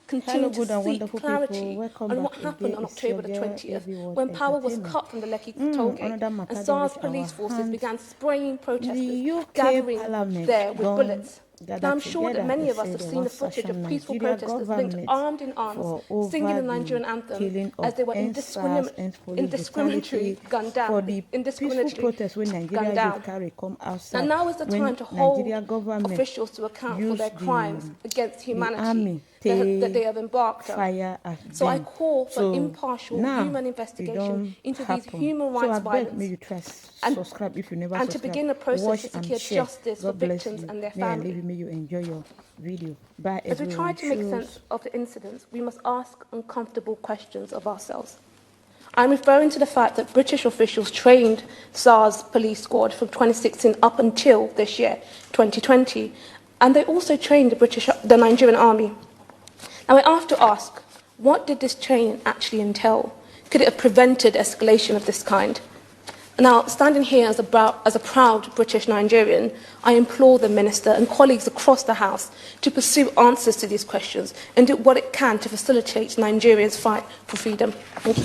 continuing to seek clarity on what happened on October the 20th, when power was cut from the Likki toll gate and SARS police forces began spraying protesters, gathering there with bullets. Now, I'm sure that many of us have seen the footage of peaceful protesters linked armed in arms, singing the Nigerian anthem as they were indiscriminately gunned down. And now is the time to hold officials to account for their crimes against humanity that they have embarked on. So I call for impartial human investigation into these human rights violations and to begin a process to secure justice for victims and their families. May you enjoy your video. Bye, as we try to make sense of the incidents, we must ask uncomfortable questions of ourselves. I'm referring to the fact that British officials trained SARS police squad from 2016 up until this year, 2020, and they also trained the Nigerian army. Now, I have to ask, what did this training actually entail? Could it have prevented escalation of this kind? Now, standing here as a proud British Nigerian, I implore the Minister and colleagues across the House to pursue answers to these questions and do what it can to facilitate Nigerians' fight for freedom. Thank you.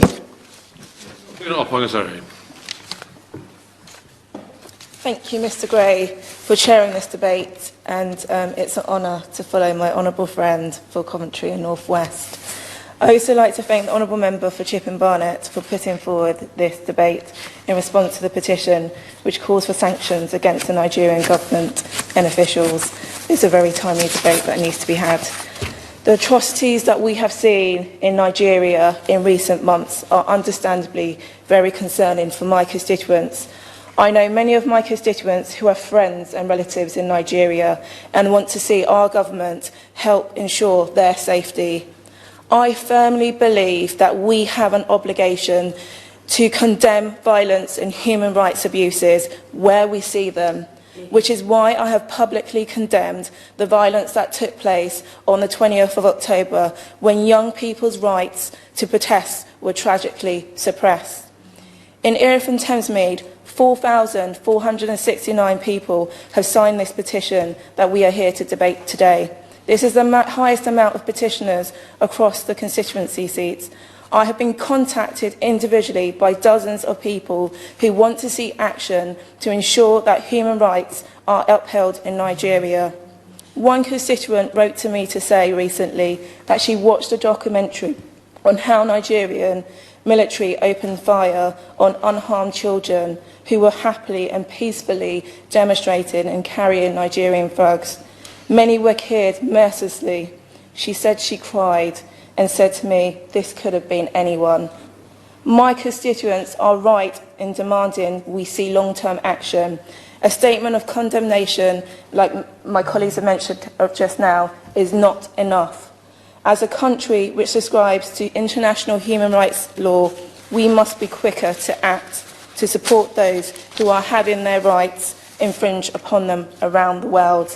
Thank you, Mr. Gray, for chairing this debate, and it's an honour to follow my honourable friend for Coventry and North West. I also like to thank the Honourable Member for Chipping Barnett for putting forward this debate in response to the petition which calls for sanctions against the Nigerian government and officials. It's a very timely debate that needs to be had. The atrocities that we have seen in Nigeria in recent months are understandably very concerning for my constituents. I know many of my constituents who have friends and relatives in Nigeria and want to see our government help ensure their safety. I firmly believe that we have an obligation to condemn violence and human rights abuses where we see them, which is why I have publicly condemned the violence that took place on the 20th of October when young people's rights to protest were tragically suppressed. In Øver and Thamesmead, 4,469 people have signed this petition that we are here to debate today. This is the highest amount of petitioners across the constituency seats. I have been contacted individually by dozens of people who want to see action to ensure that human rights are upheld in Nigeria. One constituent wrote to me to say recently that she watched a documentary on how Nigerian military opened fire on unharmed children who were happily and peacefully demonstrating and carrying Nigerian flags. Many were killed mercilessly. She said she cried and said to me, this could have been anyone. My constituents are right in demanding we see long-term action. A statement of condemnation, like my colleagues have mentioned just now, is not enough. As a country which subscribes to international human rights law, we must be quicker to act to support those who are having their rights infringed upon them around the world.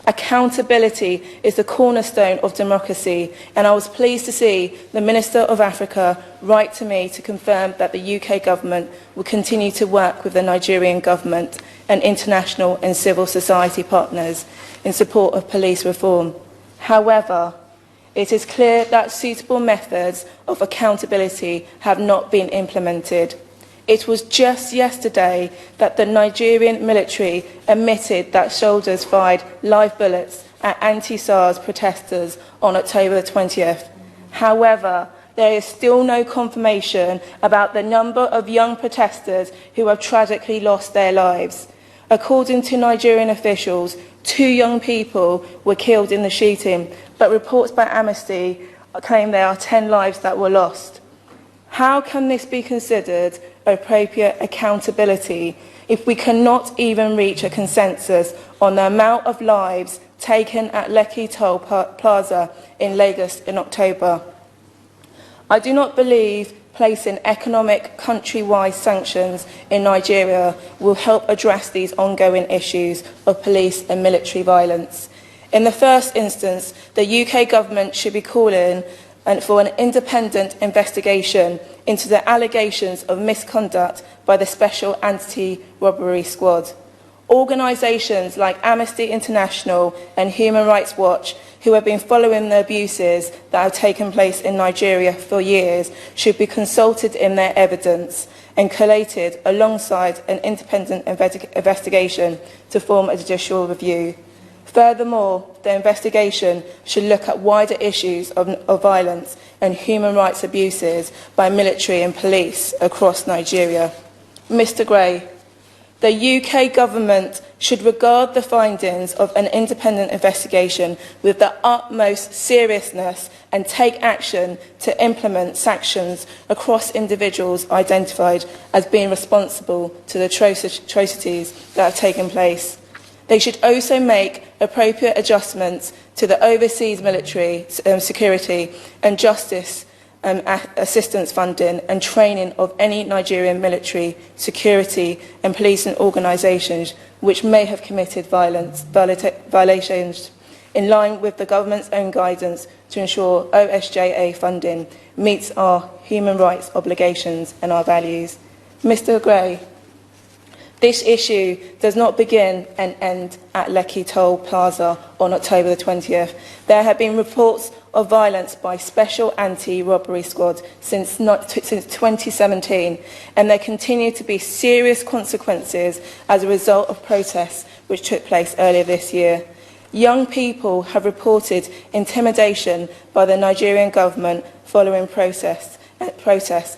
Accountability is the cornerstone of democracy, and I was pleased to see the Minister of Africa write to me to confirm that the UK government will continue to work with the Nigerian government and international and civil society partners in support of police reform. However, it is clear that suitable methods of accountability have not been implemented. It was just yesterday that the Nigerian military admitted that soldiers fired live bullets at anti-SARS protesters on October 20th. However, there is still no confirmation about the number of young protesters who have tragically lost their lives. According to Nigerian officials, 2 young people were killed in the shooting, but reports by Amnesty claim there are 10 lives that were lost. How can this be considered appropriate accountability if we cannot even reach a consensus on the amount of lives taken at Likki Toll Plaza in Lagos in October? I do not believe placing economic countrywide sanctions in Nigeria will help address these ongoing issues of police and military violence. In the first instance, the UK government should be calling for an independent investigation into the allegations of misconduct by the Special Anti-Robbery Squad. Organisations like Amnesty International and Human Rights Watch, who have been following the abuses that have taken place in Nigeria for years, should be consulted in their evidence and collated alongside an independent investigation to form a judicial review. Furthermore, the investigation should look at wider issues of violence and human rights abuses by military and police across Nigeria. Mr Gray, the UK government should regard the findings of an independent investigation with the utmost seriousness and take action to implement sanctions across individuals identified as being responsible to the atrocities that have taken place. They should also make appropriate adjustments to the overseas military security and justice assistance funding and training of any Nigerian military, security and policing organisations which may have committed violations in line with the government's own guidance to ensure OSJA funding meets our human rights obligations and our values. Mr Gray, this issue does not begin and end at Likki Toll Plaza on October the 20th. There have been reports of violence by Special Anti-Robbery Squad since 2017, and there continue to be serious consequences as a result of protests which took place earlier this year. Young people have reported intimidation by the Nigerian government following protests,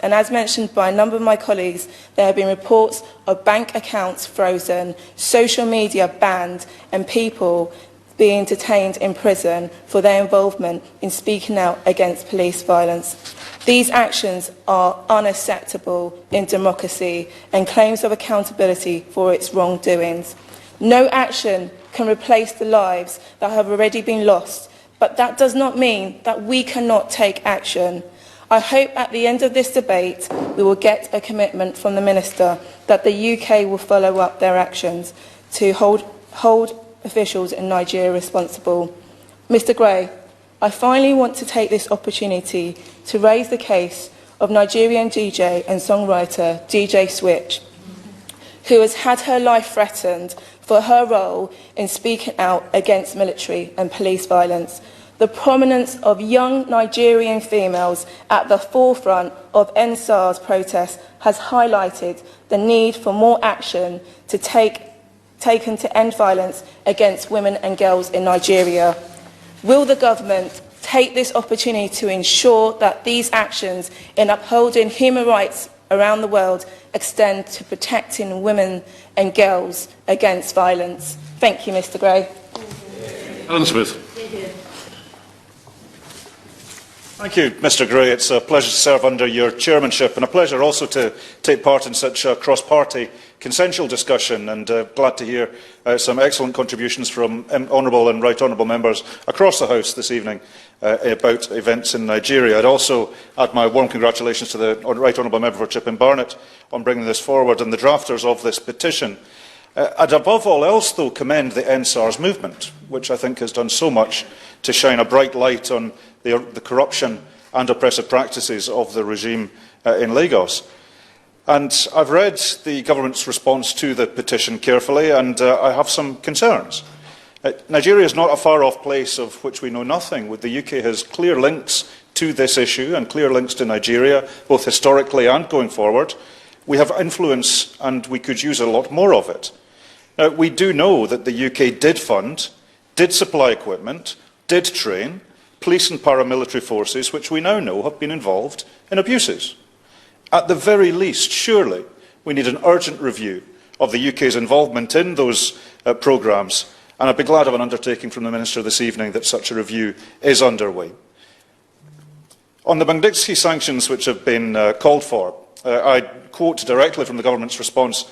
and as mentioned by a number of my colleagues, there have been reports of bank accounts frozen, social media banned, and people being detained in prison for their involvement in speaking out against police violence. These actions are unacceptable in democracy and claims of accountability for its wrongdoings. No action can replace the lives that have already been lost, but that does not mean that we cannot take action. I hope at the end of this debate we will get a commitment from the Minister that the UK will follow up their actions to hold officials in Nigeria responsible. Mr Gray, I finally want to take this opportunity to raise the case of Nigerian DJ and songwriter DJ Switch, who has had her life threatened for her role in speaking out against military and police violence. The prominence of young Nigerian females at the forefront of NSAR's protests has highlighted the need for more action to taken to end violence against women and girls in Nigeria. Will the government take this opportunity to ensure that these actions in upholding human rights around the world extend to protecting women and girls against violence? Thank you, Mr Gray. Alan Smith. Thank you, Mr Gray. It's a pleasure to serve under your chairmanship and a pleasure also to take part in such a cross-party consensual discussion, and glad to hear some excellent contributions from honourable and right honourable members across the House this evening about events in Nigeria. I'd also add my warm congratulations to the right honourable member for Chipping Barnett on bringing this forward and the drafters of this petition. I'd above all else, though, commend the NSARS movement, which I think has done so much to shine a bright light on the corruption and oppressive practices of the regime in Lagos. And I've read the government's response to the petition carefully, and I have some concerns. Nigeria is not a far-off place of which we know nothing. The UK has clear links to this issue and clear links to Nigeria, both historically and going forward. We have influence, and we could use a lot more of it. Now, we do know that the UK did fund, did supply equipment, did train police and paramilitary forces, which we now know have been involved in abuses. At the very least, surely, we need an urgent review of the UK's involvement in those programmes, and I'd be glad of an undertaking from the Minister this evening that such a review is underway. On the Magnitsky sanctions which have been called for, I quote directly from the government's response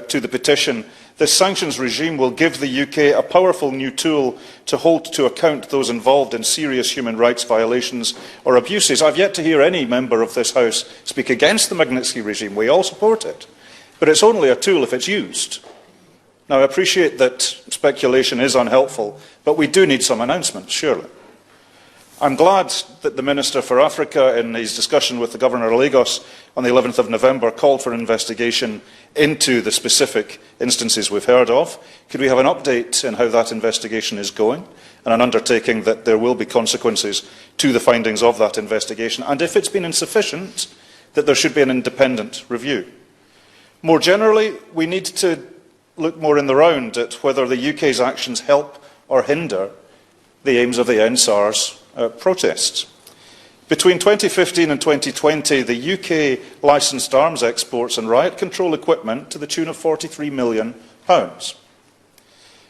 to the petition: "This sanctions regime will give the UK a powerful new tool to hold to account those involved in serious human rights violations or abuses." I've yet to hear any member of this House speak against the Magnitsky regime. We all support it. But it's only a tool if it's used. Now, I appreciate that speculation is unhelpful, but we do need some announcements, surely. I'm glad that the Minister for Africa, in his discussion with the Governor of Lagos on the 11th of November, called for an investigation into the specific instances we've heard of. Could we have an update on how that investigation is going, and an undertaking that there will be consequences to the findings of that investigation, and if it's been insufficient, that there should be an independent review? More generally, we need to look more in the round at whether the UK's actions help or hinder the aims of the NSAR's protests. Between 2015 and 2020, the UK licensed arms exports and riot control equipment to the tune of £43 million.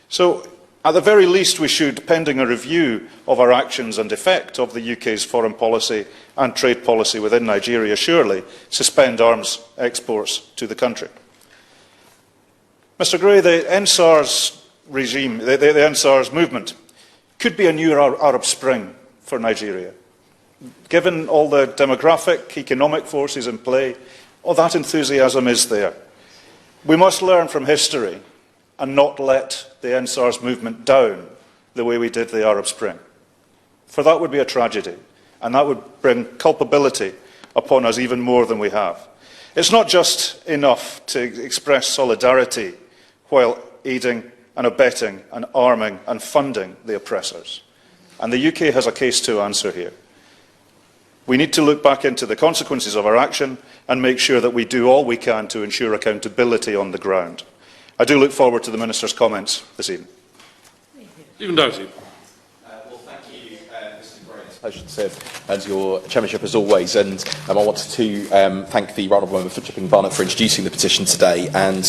So, at the very least, we should, pending a review of our actions and effect of the UK's foreign policy and trade policy within Nigeria, surely suspend arms exports to the country. Mr Gray, the NSAR's regime, the NSAR's movement, could be a new Arab Spring for Nigeria. Given all the demographic, economic forces in play, all that enthusiasm is there. We must learn from history and not let the NSAR's movement down the way we did the Arab Spring. For that would be a tragedy, and that would bring culpability upon us even more than we have. It's not just enough to express solidarity while aiding and abetting and arming and funding the oppressors. And the UK has a case to answer here. We need to look back into the consequences of our action and make sure that we do all we can to ensure accountability on the ground. I do look forward to the Minister's comments this evening. Stephen Doherty. Well, thank you, Mr Gray. It's a pleasure to serve as your chairmanship as always, and I wanted to thank the Right Honourable Member for Chipping Barnett for introducing the petition today, and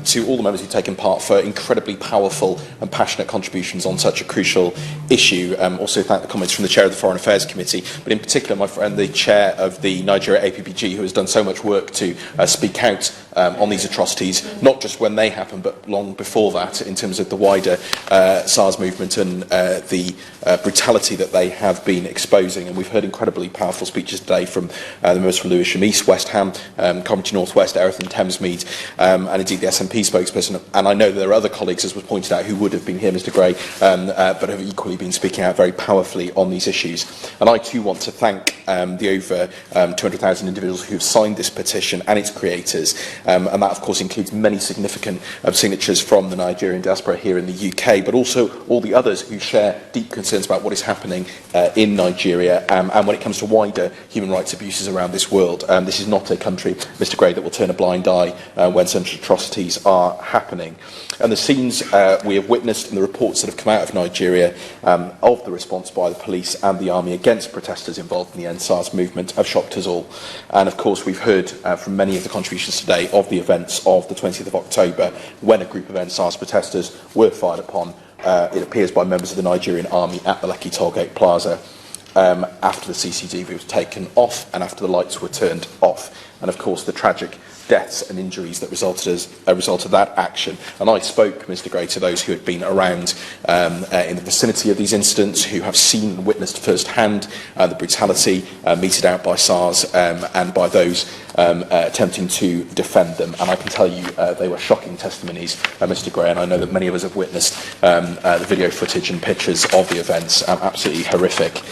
to all the members who've taken part for incredibly powerful and passionate contributions on such a crucial issue. Also thank the comments from the Chair of the Foreign Affairs Committee, but in particular my friend, the Chair of the Nigeria APPG, who has done so much work to speak out on these atrocities, not just when they happen, but long before that, in terms of the wider SARS movement and the brutality that they have been exposing. And we've heard incredibly powerful speeches today from the members from Lewisham East, West Ham, Coventry North West, Erith and Thamesmead, and indeed the SNP spokesperson. And I know that there are other colleagues, as was pointed out, who would have been here, Mr Gray, but have equally been speaking out very powerfully on these issues. And I too want to thank the over 200,000 individuals who have signed this petition and its creators. And that, of course, includes many significant signatures from the Nigerian diaspora here in the UK, but also all the others who share deep concerns about what is happening in Nigeria and when it comes to wider human rights abuses around this world. This is not a country, Mr Gray, that will turn a blind eye when such atrocities are happening. And the scenes we have witnessed and the reports that have come out of Nigeria of the response by the police and the army against protesters involved in the NSARS movement have shocked us all. And of course we've heard from many of the contributions today of the events of the 20th of October, when a group of NSARS protesters were fired upon, it appears, by members of the Nigerian army at the Likki tollgate plaza, after the CCTV was taken off and after the lights were turned off. And of course the tragic deaths and injuries that resulted as a result of that action. And I spoke, Mr Gray, to those who had been around in the vicinity of these incidents, who have seen and witnessed firsthand the brutality meted out by SARS and by those attempting to defend them. And I can tell you they were shocking testimonies, Mr Gray, and I know that many of us have witnessed the video footage and pictures of the events, absolutely horrific.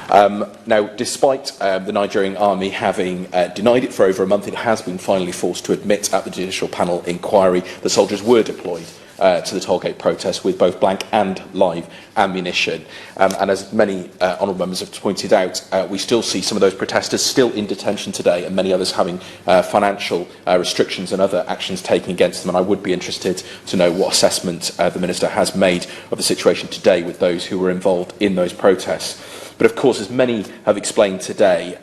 Now, despite the Nigerian army having denied it for over a month, it has been finally forced to admit at the judicial panel inquiry that soldiers were deployed to the tollgate protests with both blank and live ammunition. And as many honourable members have pointed out, we still see some of those protesters still in detention today, and many others having financial restrictions and other actions taken against them. And I would be interested to know what assessment the Minister has made of the situation today with those who were involved in those protests. But of course, as many have explained today,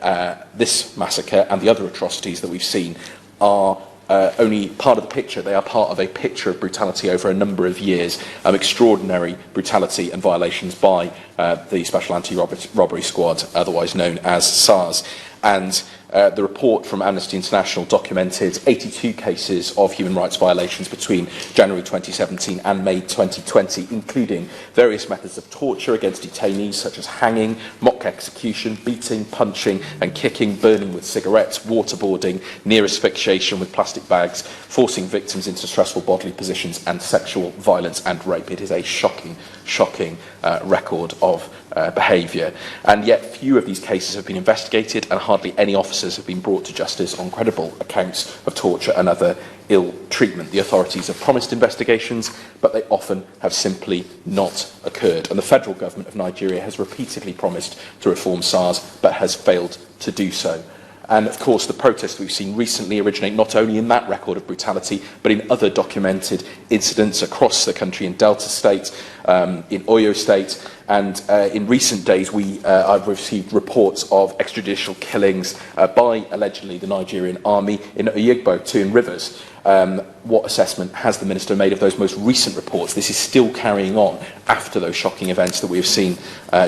this massacre and the other atrocities that we've seen are only part of the picture. They are part of a picture of brutality over a number of years, extraordinary brutality and violations by the Special Anti-Robbery Squad, otherwise known as SARS. And the report from Amnesty International documented 82 cases of human rights violations between January 2017 and May 2020, including various methods of torture against detainees such as hanging, mock execution, beating, punching and kicking, burning with cigarettes, waterboarding, near asphyxiation with plastic bags, forcing victims into stressful bodily positions, and sexual violence and rape. It is a shocking shocking record of behaviour. And yet few of these cases have been investigated, and hardly any officers have been brought to justice on credible accounts of torture and other ill treatment. The authorities have promised investigations, but they often have simply not occurred. And the federal government of Nigeria has repeatedly promised to reform SARS, but has failed to do so. And of course, the protests we've seen recently originate not only in that record of brutality, but in other documented incidents across the country, in Delta State, in Øver State, and in recent days I've received reports of extrajudicial killings by, allegedly, the Nigerian army in Øyer, too, in Rivers. What assessment has the Minister made of those most recent reports? This is still carrying on after those shocking events that we have seen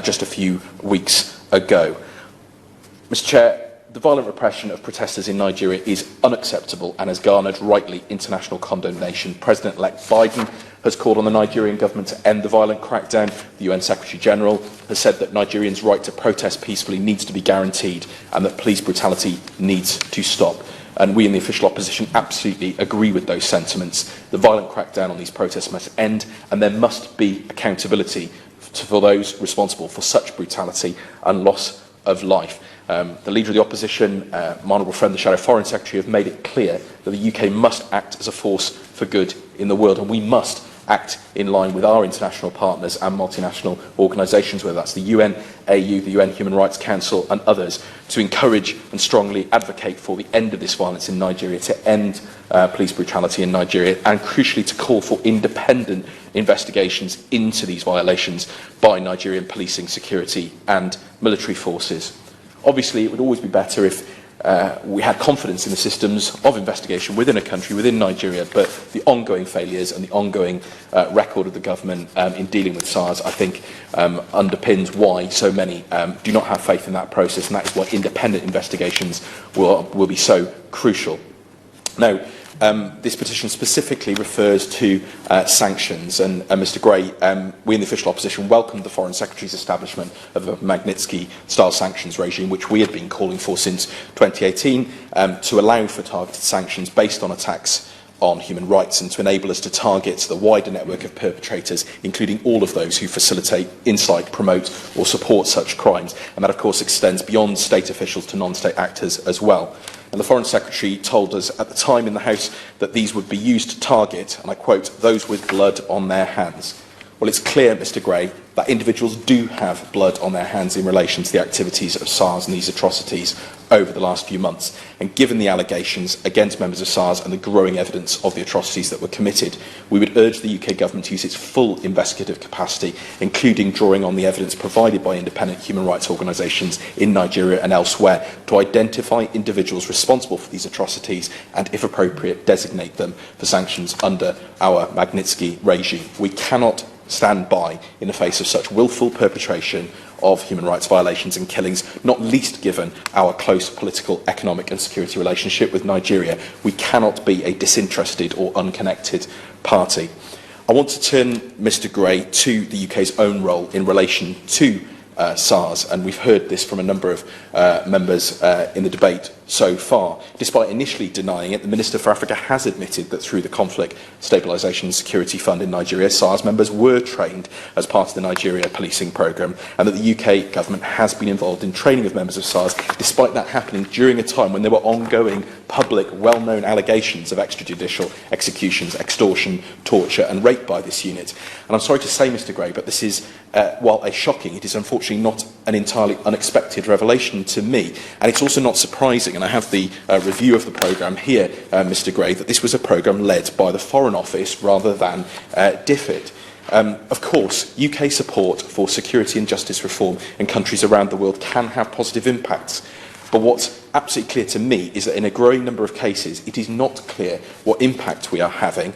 just a few weeks ago. Mr. Chair, the violent repression of protesters in Nigeria is unacceptable and has garnered, rightly, international condemnation. President-elect Biden has called on the Nigerian government to end the violent crackdown. The UN Secretary-General has said that Nigerians' right to protest peacefully needs to be guaranteed and that police brutality needs to stop. And we in the official opposition absolutely agree with those sentiments. The violent crackdown on these protests must end, and there must be accountability for those responsible for such brutality and loss of life. The Leader of the Opposition, my honourable friend, the Shadow Foreign Secretary, have made it clear that the UK must act as a force for good in the world, and we must act in line with our international partners and multinational organisations, whether that's the UN, AU, the UN Human Rights Council and others, to encourage and strongly advocate for the end of this violence in Nigeria, to end police brutality in Nigeria, and crucially to call for independent investigations into these violations by Nigerian policing, security and military forces. Obviously, it would always be better if we had confidence in the systems of investigation within a country, within Nigeria, but the ongoing failures and the ongoing record of the government in dealing with SARS, I think, underpins why so many do not have faith in that process, and that is why independent investigations will be so crucial. Now, this petition specifically refers to sanctions, and Mr Gray, we in the official opposition welcomed the Foreign Secretary's establishment of a Magnitsky-style sanctions regime, which we had been calling for since 2018, to allow for targeted sanctions based on attacks on human rights and to enable us to target the wider network of perpetrators, including all of those who facilitate, incite, promote or support such crimes. And that, of course, extends beyond state officials to non-state actors as well. And the Foreign Secretary told us at the time in the House that these would be used to target, and I quote, those with blood on their hands. Well, it's clear, Mr Gray, that individuals do have blood on their hands in relation to the activities of SARS and these atrocities over the last few months. And given the allegations against members of SARS and the growing evidence of the atrocities that were committed, we would urge the UK government to use its full investigative capacity, including drawing on the evidence provided by independent human rights organisations in Nigeria and elsewhere, to identify individuals responsible for these atrocities and, if appropriate, designate them for sanctions under our Magnitsky regime. We cannot stand by in the face of such willful perpetration of human rights violations and killings, not least given our close political, economic and security relationship with Nigeria. We cannot be a disinterested or unconnected party. I want to turn, Mr Gray, to the UK's own role in relation to SARS, and we've heard this from a number of members in the debate so far. Despite initially denying it, the Minister for Africa has admitted that through the Conflict Stabilisation and Security Fund in Nigeria, SARS members were trained as part of the Nigeria policing programme, and that the UK government has been involved in training of members of SARS, despite that happening during a time when there were ongoing public, well-known allegations of extrajudicial executions, extortion, torture and rape by this unit. And I'm sorry to say, Mr Gray, but this is, while a shocking, it is unfortunately not an entirely unexpected revelation to me. And it's also not surprising, and I have the review of the programme here, Mr Gray, that this was a programme led by the Foreign Office rather than DFID. Of course, UK support for security and justice reform in countries around the world can have positive impacts. But what's absolutely clear to me is that in a growing number of cases, it is not clear what impact we are having